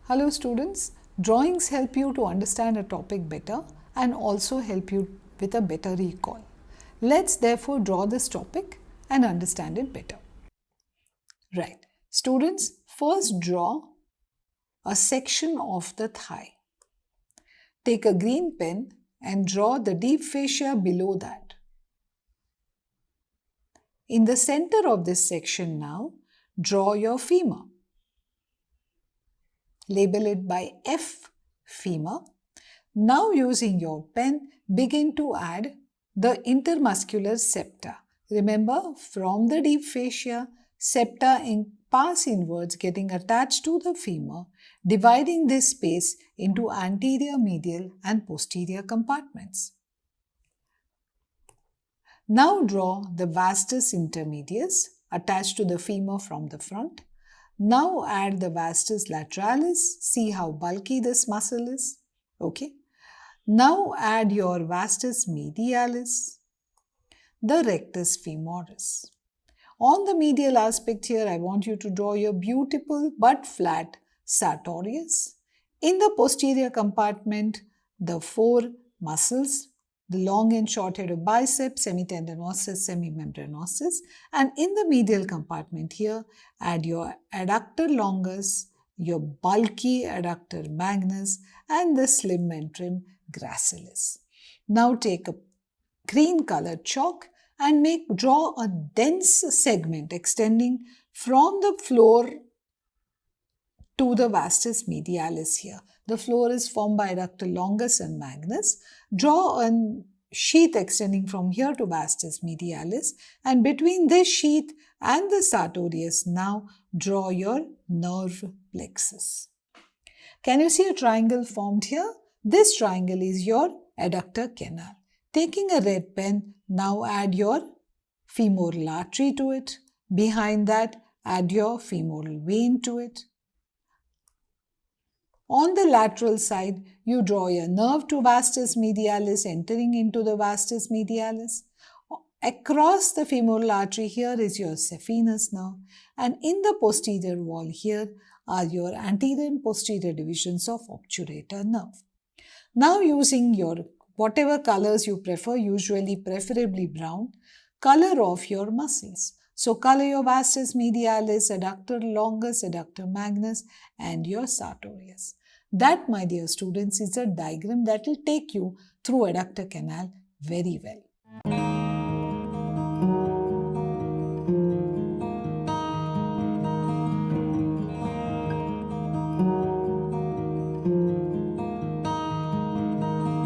Hello students, drawings help you to understand a topic better and also help you with a better recall. Let's therefore draw this topic and understand it better. Right, students, first draw a section of the thigh. Take a green pen and draw the deep fascia below that. In the center of this section now, draw your femur. Label it by F, femur. Now using your pen, begin to add the intermuscular septa. Remember, from the deep fascia, septa pass inwards getting attached to the femur, dividing this space into anterior, medial and posterior compartments. Now draw the vastus intermedius attached to the femur from the front. Now add the vastus lateralis. See how bulky this muscle is. Okay. Now add your vastus medialis, the rectus femoris. On the medial aspect here, I want you to draw your beautiful but flat Sartorius. In the posterior compartment, the four muscles, the long and short head of biceps, semitendinosus, semimembranosus, and in the medial compartment here, add your adductor longus, your bulky adductor magnus, and the slim and trim gracilis. Now take a green colored chalk and draw a dense segment extending from the floor to the vastus medialis here. The floor is formed by adductor longus and magnus. Draw a sheath extending from here to vastus medialis, and between this sheath and the sartorius now draw your nerve plexus. Can you see a triangle formed here? This triangle is your adductor canal. Taking a red pen, now add your femoral artery to it. Behind that, add your femoral vein to it. On the lateral side, you draw your nerve to vastus medialis, entering into the vastus medialis. Across the femoral artery here is your saphenous nerve, and in the posterior wall here are your anterior and posterior divisions of obturator nerve. Now using your whatever colors you prefer, usually preferably brown, color of your muscles. So color your vastus medialis, adductor longus, adductor magnus and your sartorius. That, my dear students, is a diagram that will take you through adductor canal very well.